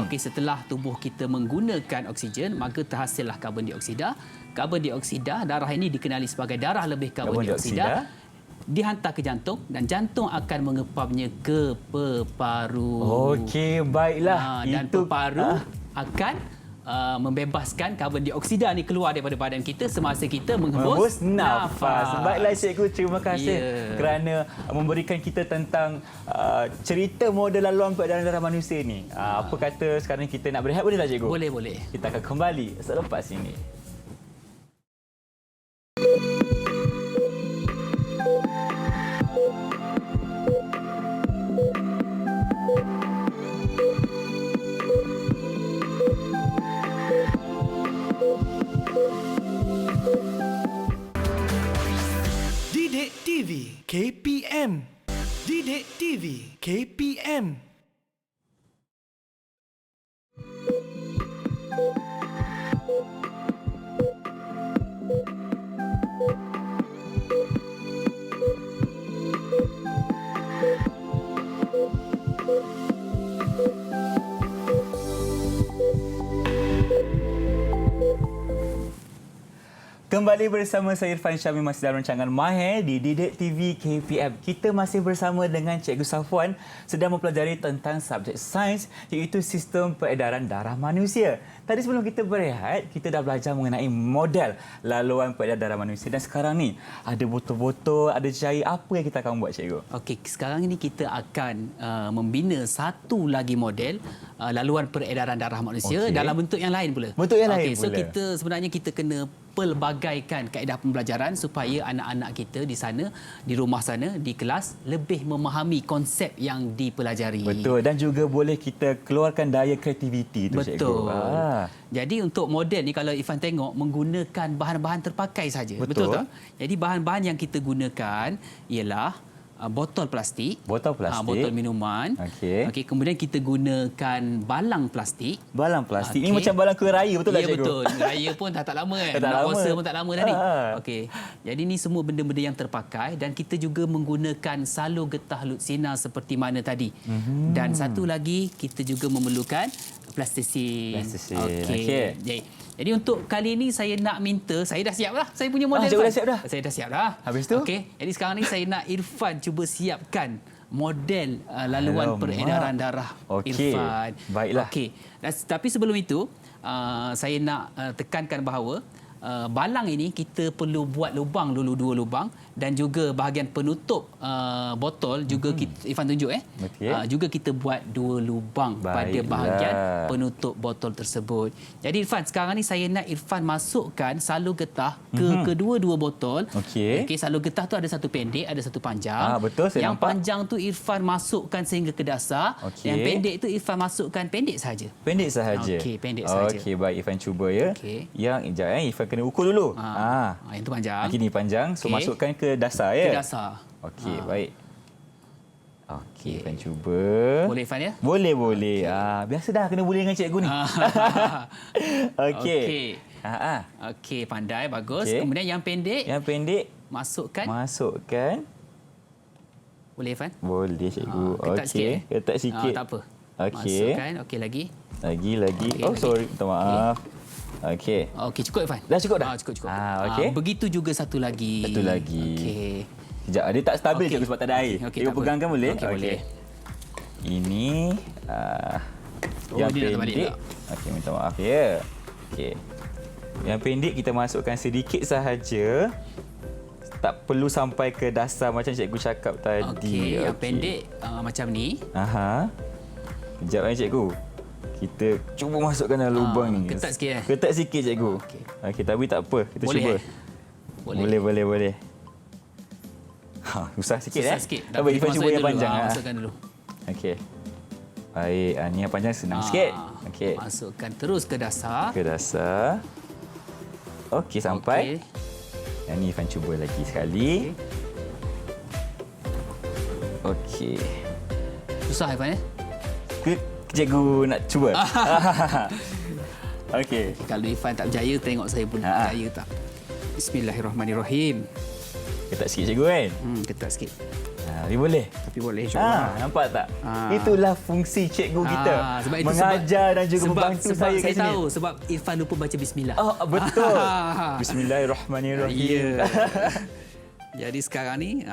Okey, setelah tubuh kita menggunakan oksigen, maka terhasillah karbon dioksida. Karbon dioksida, darah ini dikenali sebagai darah lebih karbon dioksida. Dihantar ke jantung dan jantung akan mengepamnya ke peparu. Okey, baiklah. Dan peparu akan membebaskan karbon dioksida ni keluar daripada badan kita semasa kita menghembus nafas. Baiklah cikgu, terima kasih kerana memberikan kita tentang cerita model laluan peredaran darah manusia ni. Apa kata sekarang kita nak berehat, boleh tak cikgu? Boleh. Kita akan kembali selepas ini. Didik TV KPM. Didik TV KPM. Kembali bersama saya Irfan Syahmi, masih dalam rancangan Mahir di Didik TV KPM. Kita masih bersama dengan Cikgu Safwan sedang mempelajari tentang subjek sains iaitu sistem peredaran darah manusia. Tadi sebelum kita berehat, kita dah belajar mengenai model laluan peredaran darah manusia dan sekarang ni ada botol-botol, ada cair. Apa yang kita akan buat, Cikgu? Okey, sekarang ini kita akan membina satu lagi model laluan peredaran darah manusia dalam bentuk yang lain pula. Bentuk yang lain so pula. sebenarnya kita kena pelbagaikan kaedah pembelajaran supaya anak-anak kita di sana, di rumah sana, di kelas lebih memahami konsep yang dipelajari. Betul, dan juga boleh kita keluarkan daya kreativiti tu, Cikgu. Betul. Jadi untuk model ni kalau Irfan tengok menggunakan bahan-bahan terpakai saja. Betul tak? Jadi bahan-bahan yang kita gunakan ialah botol plastik, botol minuman. Okey, kemudian kita gunakan balang plastik. Balang plastik. Ini macam balang kuih raya, betul tak, Cikgu? Ya, betul. Raya pun tak lama kan. Nak puasa pun tak lama tadi. Okey. Jadi ini semua benda-benda yang terpakai dan kita juga menggunakan salur getah lutsina seperti mana tadi. Dan satu lagi kita juga memerlukan plastisin. Okey. Jadi untuk kali ini saya nak minta, saya dah siap dah. Saya punya model. Dah siap dah. Saya dah siap dah. Habis tu? Okey. Jadi sekarang ni saya nak Irfan cuba siapkan model laluan peredaran darah Irfan. Baiklah. Okey. Tapi sebelum itu, saya nak tekankan bahawa balang ini kita perlu buat lubang dulu, 2 lubang, dan juga bahagian penutup botol juga kita, Irfan tunjuk juga kita buat 2 lubang pada bahagian penutup botol tersebut. Jadi Irfan, sekarang ni saya nak Irfan masukkan salur getah ke kedua-dua botol. Okey, salur getah tu ada satu pendek, ada satu panjang. Betul, saya yang nampak. panjang tu Irfan masukkan sehingga ke dasar. Yang pendek tu Irfan masukkan pendek sahaja. Pendek sahaja. Okey, pendek sahaja. Okey, baik, Irfan cuba ya. Yang Irfan kena ukur dulu. Yang tu panjang. Ini panjang. So masukkan ke dasar ya. Ke dasar. Okey, baik. Okey, Irfan cuba. Boleh Irfan ya? Boleh. Biasa dah kena boleh dengan cikgu ni. Okey. Okey, pandai, bagus. Kemudian yang pendek. Yang pendek masukkan. Boleh Irfan? Boleh cikgu. Ketat sikit. Ketat sikit. Tak apa. Okey. Masukkan. Okey, lagi. Lagi. Sorry. Minta maaf. Okey, cukup Irfan. Dah cukup dah? Cukup. Okey. Begitu juga satu lagi. Okey. Sekejap, dia tak stabil cikgu sebab tak ada air. Okey, Cikgu tak apa. pegangkan boleh? Okey, boleh. Ini Oh, yang dia nak terbalik pendek. tak? Okey, minta maaf ya. Okey. Yang pendek kita masukkan sedikit sahaja. Tak perlu sampai ke dasar macam cikgu cakap tadi. Okey, yang pendek macam ni. Aha. Kejap cikgu. Kita cuba masukkan dalam lubang ni. ketat sikit, Ketat sikit cikgu. Okey. Okey, tapi tak apa. Kita Boleh, cuba. Boleh. Ha, susah sikit Susah sikit. Tak apa, Irfan cuba yang panjang. Masukkan dulu. Okey. Baik, ni yang panjang senang sikit. Okey. Masukkan terus ke dasar. Ke dasar. Okey, sampai. Okey. Yang ni Irfan cuba lagi sekali. Okey. Susah Irfan Ke cikgu nak cuba? Okey. Kalau Irfan tak berjaya, tengok saya boleh berjaya tak. Bismillahirrahmanirrahim. Ketat sikit cikgu kan? Ketat sikit. Tapi boleh. Tapi boleh insyaAllah. Nampak tak? Itulah fungsi cikgu kita. Sebab itu mengajar dan juga membantu sebab saya kat saya sini. tahu sebab Irfan lupa baca bismillah. Oh, betul. Bismillahirrahmanirrahim. Ya. Jadi sekarang ni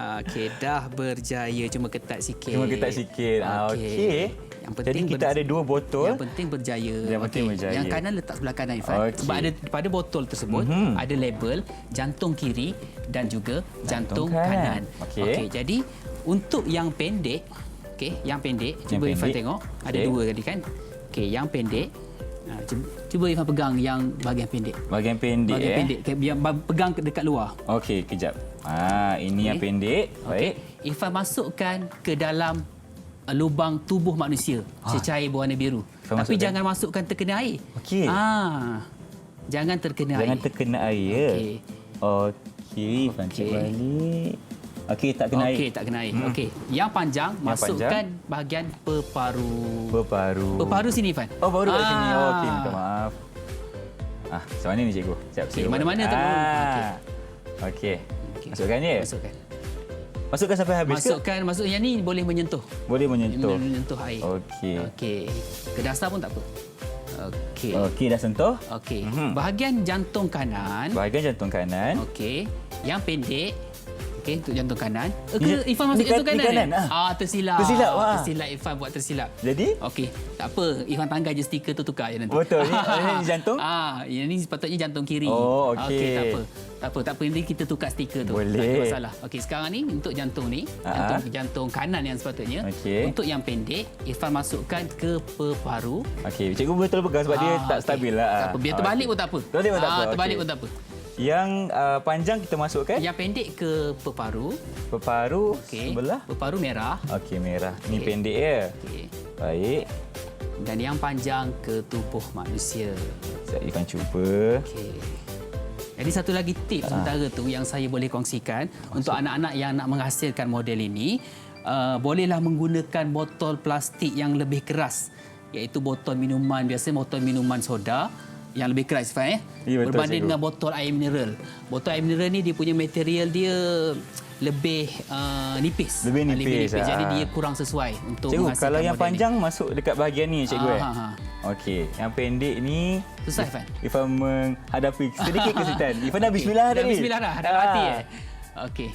dah berjaya, cuma ketat sikit. Okey. Yang penting jadi kita ada 2 botol. Yang penting berjaya. Yang penting berjaya. Yang kanan letak sebelah kanan Irfan. Okey. Sebab ada pada botol tersebut ada label jantung kiri dan juga jantung kanan. Okey. Jadi untuk yang pendek, yang pendek, cuba Irfan tengok. Ada 2 tadi kan? Okey, yang pendek. Cuba Irfan pegang yang bahagian pendek. Bahagian pendek. Biar pegang dekat luar. Okey, kejap. Ini yang pendek. Baik. Irfan masukkan ke dalam lubang tubuh manusia secair berwarna biru. Tapi jangan masukkan terkena air. Okey. Jangan terkena air. Jangan terkena air. Okey, pancit balik. Okey, tak kena air. Okey, tak kena air. Okey. Yang panjang masukkan bahagian peparu. Peparu sini Irfan. Oh, baru kat sini. Okey, minta maaf. Macam mana ni cikgu? Okey, mana-mana tu. Okey. Masukkan je? Masukkan sampai habis Masukkan yang ni boleh menyentuh. Boleh menyentuh. Menyentuh air. Okey. Ke dasar pun tak apa. Okey. Okey, dah sentuh. Okey. Bahagian jantung kanan. Okey. Yang pendek. Okey, untuk jantung kanan. Irfan masuk jantung kanan. Tersilap. Tersilap Irfan buat tersilap. Jadi? Okey, tak apa. Irfan tanggal je stiker tu, tukar je nanti. Betul. Ini jantung? Ini sepatutnya jantung kiri. Oh, okey. Tak apa. Nanti kita tukar stiker tu. Boleh. Tak ada masalah. Okey, sekarang ni untuk jantung ni, jantung kanan yang sepatutnya. Okey. Untuk yang pendek, Irfan masukkan ke peparu. Okey, cikgu betul pegang sebab dia tak stabil lah. Tak apa, biar terbalik pun tak apa. Terbalik pun tak apa. Yang panjang kita masukkan? Yang pendek ke peparu. Peparu sebelah? Peparu merah. Okey, merah. Ni pendek ya? Okey. Baik. Dan yang panjang ke tubuh manusia. Saya akan cuba. Okey. Jadi satu lagi tips sementara tu yang saya boleh kongsikan untuk anak-anak yang nak menghasilkan model ini, bolehlah menggunakan botol plastik yang lebih keras, iaitu botol minuman, biasanya botol minuman soda yang lebih keras Ya, betul, berbanding cikgu. dengan botol air mineral. Botol air mineral ni dia punya material dia lebih nipis. Lebih nipis, Jadi dia kurang sesuai untuk Cikgu, menghasilkan kalau yang model panjang masuk dekat bahagian ni cikgu Okey, yang pendek ni susah Irfan. Irfan menghadapi sedikit kesulitan. Irfan dah bismillah Dah tadi. bismillah dah, dalam hati Okey.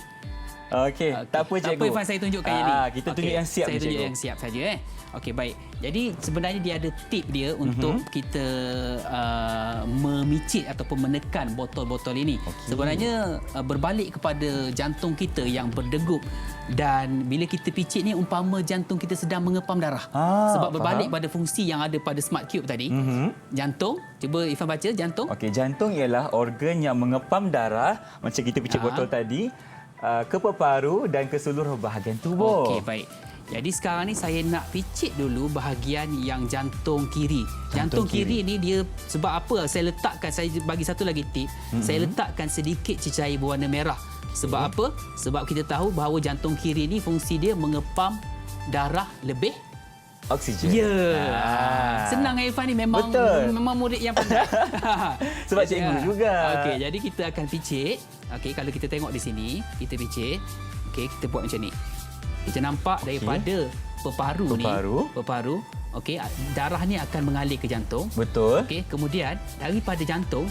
Okey, tak apa cikgu. Tak apa Irfan, saya tunjukkan yang ni. Kita tunjuk yang siap Saya ni, tunjuk cikgu. yang siap saja Okey, baik. Jadi sebenarnya dia ada tip dia untuk kita memicit ataupun menekan botol-botol ini. Sebenarnya berbalik kepada jantung kita yang berdegup, dan bila kita picit ni umpama jantung kita sedang mengepam darah. Sebab berbalik pada fungsi yang ada pada Smart Cube tadi. Jantung, cuba Irfan baca jantung. Okey, jantung ialah organ yang mengepam darah macam kita picit botol tadi ke peparu dan ke seluruh bahagian tubuh. Okey, baik. Jadi sekarang ni saya nak picit dulu bahagian yang jantung kiri. Jantung kiri ni dia sebab apa saya letakkan, saya bagi satu lagi tip. Saya letakkan sedikit cecair berwarna merah. Sebab apa? Sebab kita tahu bahawa jantung kiri ni fungsi dia mengepam darah lebih Oksigen. Senang Irfan ni memang Betul. memang murid yang pandai. Sebab cikgu juga. Okey, jadi kita akan picit. Okey, kalau kita tengok di sini, kita picit. Okey, kita buat macam ni. Kita nampak daripada peparu ni. Okey, darah ni akan mengalir ke jantung. Betul. Okey, kemudian daripada jantung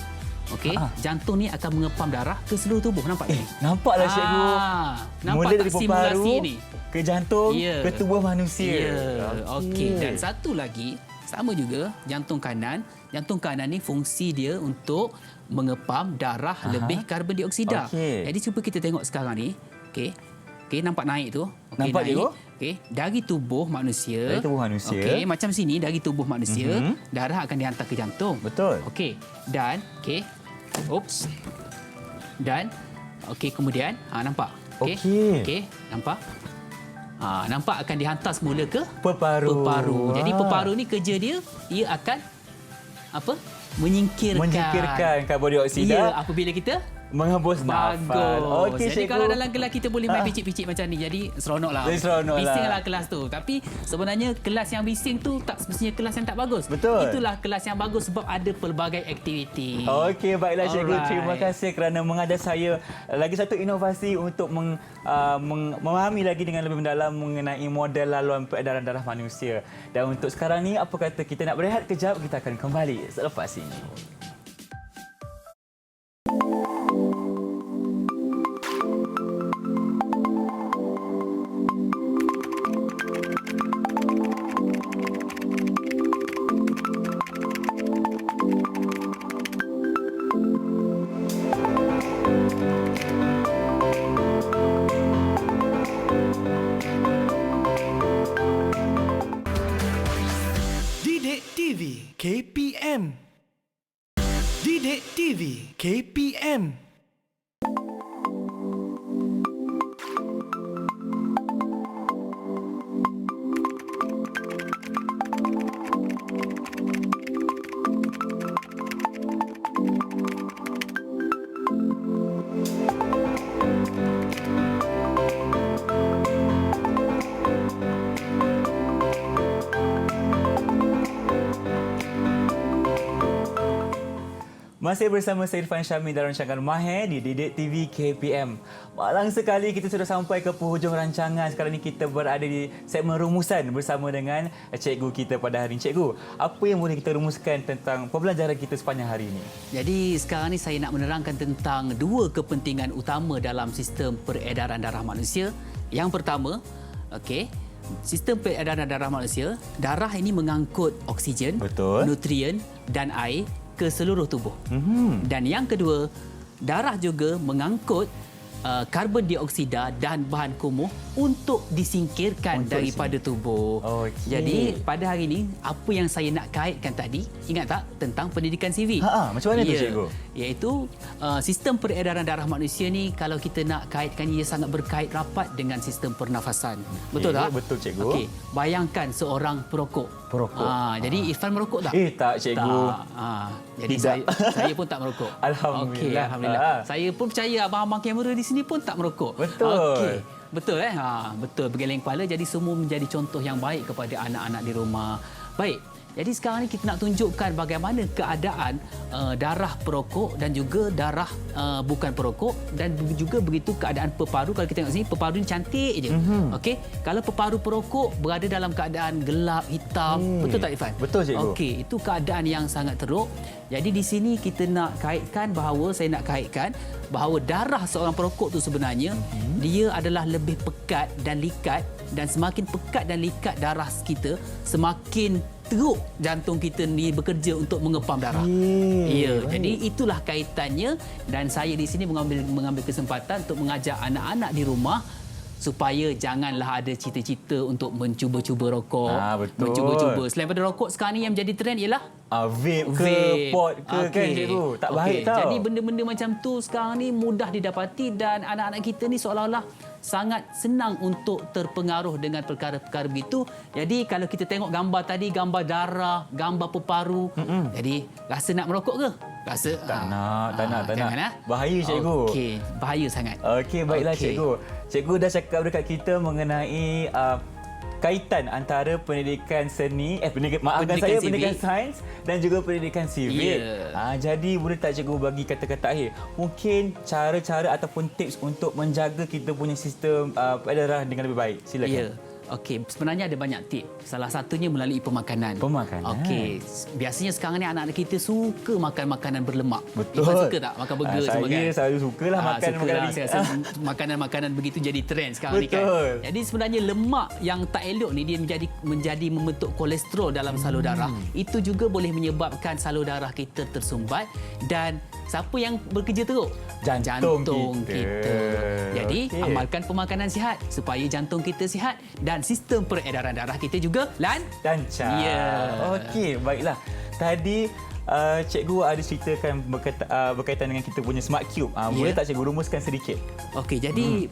okey, jantung ni akan mengepam darah ke seluruh tubuh. Nampak ni? Nampaklah cikgu. Nampak Mula tak dari simulasi paru ni? ke jantung ke tubuh manusia. Ya, okey. Dan satu lagi, sama juga jantung kanan. Jantung kanan ni fungsi dia untuk mengepam darah lebih karbon dioksida. Okey. Jadi cuba kita tengok sekarang ni. Okey. Okey, nampak naik tu. Okey, Nampak, naik. cikgu? Okey, dari tubuh manusia. Dari tubuh manusia. Okey, macam sini dari tubuh manusia, darah akan dihantar ke jantung. Betul. Okey. Dan oops. Dan okey, kemudian nampak. Okey. Okey, nampak? Nampak akan dihantar semula ke Peparu. Jadi peparu ni kerja dia, ia akan apa? Menyingkirkan karbon dioksida. Ya, apabila kita menghembus nafas. bagus. Okey, Jadi cikgu. kalau dalam kelas kita boleh main picit-picit macam ni. Jadi seronoklah. Jadi seronok lah. Bisinglah kelas tu. Tapi sebenarnya kelas yang bising tu tak semestinya kelas yang tak bagus. Betul. Itulah kelas yang bagus sebab ada pelbagai aktiviti. Okey, baiklah cikgu. Alright. Terima kasih kerana mengajar saya lagi satu inovasi untuk memahami lagi dengan lebih mendalam mengenai model laluan peredaran darah manusia. Dan untuk sekarang ni, apa kata kita nak berehat kejap, kita akan kembali selepas ini. Didik TV KPM. Didik TV KPM. Masih bersama saya Irfan Syahmi dan rancangan Mahir di Didik TV KPM. Malang sekali kita sudah sampai ke penghujung rancangan. Sekarang ni kita berada di segmen rumusan bersama dengan cikgu kita pada hari ini. Cikgu, apa yang boleh kita rumuskan tentang pembelajaran kita sepanjang hari ini? Jadi sekarang ni saya nak menerangkan tentang dua kepentingan utama dalam sistem peredaran darah manusia. Yang pertama, sistem peredaran darah manusia, darah ini mengangkut oksigen, Betul. nutrien dan air ke seluruh tubuh. Dan yang kedua, darah juga mengangkut karbon dioksida dan bahan kumuh untuk disingkirkan daripada tubuh. Okey. Jadi pada hari ini, apa yang saya nak kaitkan tadi, ingat tak tentang pendidikan CV? Macam mana tu, cikgu? Iaitu sistem peredaran darah manusia ni, kalau kita nak kaitkan, ia sangat berkait rapat dengan sistem pernafasan. Betul tak? Betul, cikgu. Okey, bayangkan seorang perokok. Jadi Irfan merokok tak? Tak, cikgu. Tak. Jadi Tidak. saya pun tak merokok. Alhamdulillah. Okey, alhamdulillah. Saya pun percaya abang-abang kamera di sini pun tak merokok. Betul. Okey. Betul betul, bergeleng kepala. Jadi semua menjadi contoh yang baik kepada anak-anak di rumah. Baik. Jadi sekarang ni kita nak tunjukkan bagaimana keadaan darah perokok dan juga darah bukan perokok, dan juga begitu keadaan peparu. Kalau kita tengok sini, peparu ni cantik je. Okey, kalau peparu perokok berada dalam keadaan gelap, hitam. Betul tak, Irfan? Betul, cikgu. Okey, itu keadaan yang sangat teruk. Jadi di sini kita nak kaitkan bahawa, saya nak kaitkan bahawa darah seorang perokok tu sebenarnya dia adalah lebih pekat dan likat, dan semakin pekat dan likat darah kita, semakin teruk jantung kita ni bekerja untuk mengepam darah. Ya, jadi itulah kaitannya, dan saya di sini mengambil kesempatan untuk mengajak anak-anak di rumah supaya janganlah ada cita-cita untuk mencuba-cuba rokok. Betul. Mencuba-cuba. Selain pada rokok, sekarang ni yang menjadi trend ialah Vape ke pot ke kan, cikgu? Tak baik tau. Jadi benda-benda macam tu sekarang ni mudah didapati, dan anak-anak kita ni seolah-olah sangat senang untuk terpengaruh dengan perkara-perkara begitu. Jadi kalau kita tengok gambar tadi, gambar darah, gambar peparu, jadi rasa nak merokok ke? Rasa Tak nak. Jangan, Bahaya, cikgu. Okey, bahaya sangat. Okey, baiklah, cikgu. Cikgu dah cakap dekat kita mengenai kaitan antara pendidikan seni, pendidikan sains dan juga pendidikan sivil. Jadi boleh tak cikgu bagi kata-kata akhir, mungkin cara-cara ataupun tips untuk menjaga kita punya sistem peredaran dengan lebih baik? Silakan. Okey, sebenarnya ada banyak tip. Salah satunya melalui pemakanan. Pemakanan. Okey, biasanya sekarang ni anak-anak kita suka makan makanan berlemak. Betul. Ifan suka tak makan burger semua kan? Saya selalu sukalah makan makanan. Saya rasa makanan-makanan begitu jadi trend sekarang ni kan. Betul. Jadi sebenarnya lemak yang tak elok ni dia menjadi membentuk kolesterol dalam salur darah. Itu juga boleh menyebabkan salur darah kita tersumbat dan siapa yang bekerja teruk? Jantung kita. Jadi Okey. amalkan pemakanan sihat supaya jantung kita sihat dan sistem peredaran darah kita juga Lancar. Ya. Okey, baiklah. Tadi cikgu ada ceritakan berkaitan dengan kita punya Smart Cube. Boleh tak cikgu rumuskan sedikit? Okey, jadi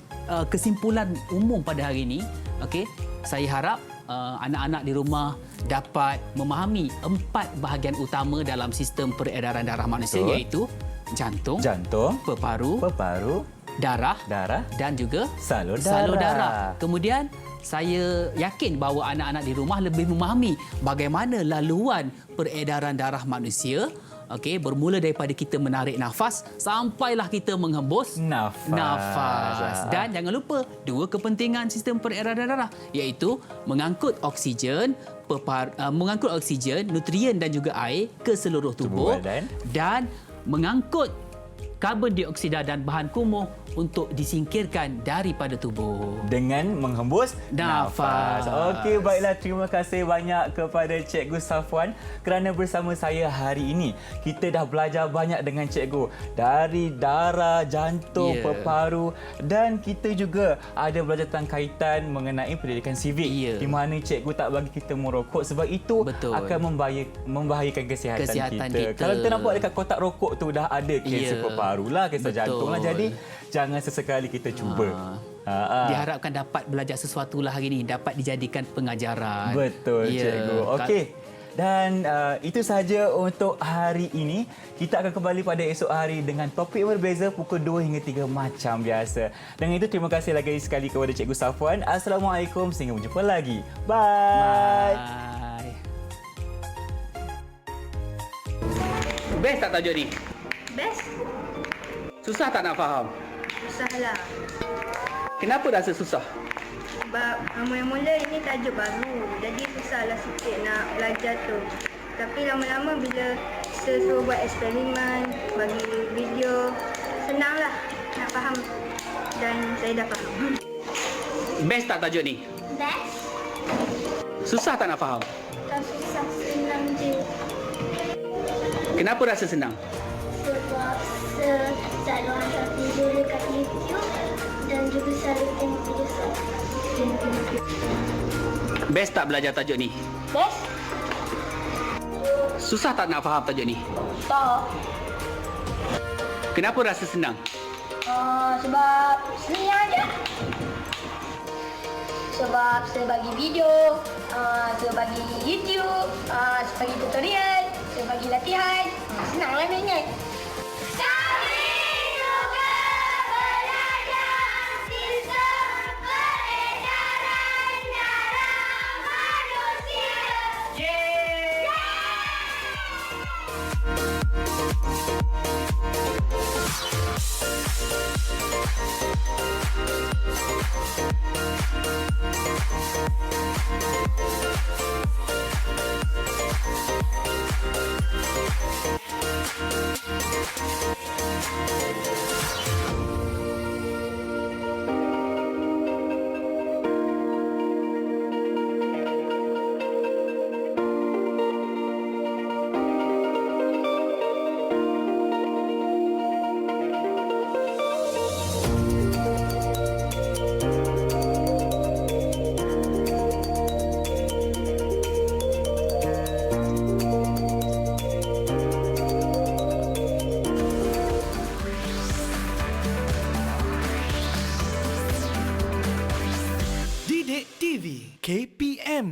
kesimpulan umum pada hari ini, okey, saya harap anak-anak di rumah dapat memahami 4 bahagian utama dalam sistem peredaran darah manusia. Betul. Iaitu jantung, Paru, darah darah dan juga salur salur darah. darah. Kemudian saya yakin bahawa anak-anak di rumah lebih memahami bagaimana laluan peredaran darah manusia. Okey, bermula daripada kita menarik nafas sampailah kita menghembus nafas. Dan jangan lupa 2 kepentingan sistem peredaran darah iaitu mengangkut oksigen, nutrien dan juga air ke seluruh tubuh dan mengangkut karbon dioksida dan bahan kumuh untuk disingkirkan daripada tubuh. Dengan menghembus Nafas. Okey, baiklah. Terima kasih banyak kepada Cikgu Safwan kerana bersama saya hari ini. Kita dah belajar banyak dengan cikgu. Dari darah, jantung, peparu dan kita juga ada belajar tentang kaitan mengenai pendidikan sivik. Di mana cikgu tak bagi kita merokok sebab itu akan membahayakan kesihatan kita. Kalau kita nampak dekat kotak rokok tu dah ada kanser peparu lah, kanser jantung lah. Jadi jangan sesekali kita cuba. Diharapkan dapat belajar sesuatu lah hari ini, dapat dijadikan pengajaran. Betul, cikgu. Okey. Dan itu sahaja untuk hari ini. Kita akan kembali pada esok hari dengan topik berbeza pukul 2 hingga 3 macam biasa. Dengan itu, terima kasih lagi sekali kepada Cikgu Safwan. Assalamualaikum. Sehingga berjumpa lagi. Bye. Best tak tajuk ni? Best? Susah tak nak faham? Susahlah. Kenapa rasa susah? Sebab mula-mula ini tajuk baru. Jadi susahlah sikit nak belajar tu. Tapi lama-lama bila kita suruh buat eksperimen, bagi video, senanglah nak faham. Dan saya dah faham. Best tak tajuk ni? Best? Susah tak nak faham? Tak susah, senang je. Kenapa rasa senang? Sebab selalu hantar video dekat YouTube dan juga selalu tengok video saya. Best tak belajar tajuk ni? Best? Susah tak nak faham tajuk ni? Tak. Kenapa rasa senang? Sebab senang je. Sebab saya bagi video, saya bagi YouTube, saya bagi tutorial, saya bagi latihan. Senanglah nak ingat. Kami suka belajar sistem peredaran darah manusia. Didik TV KPM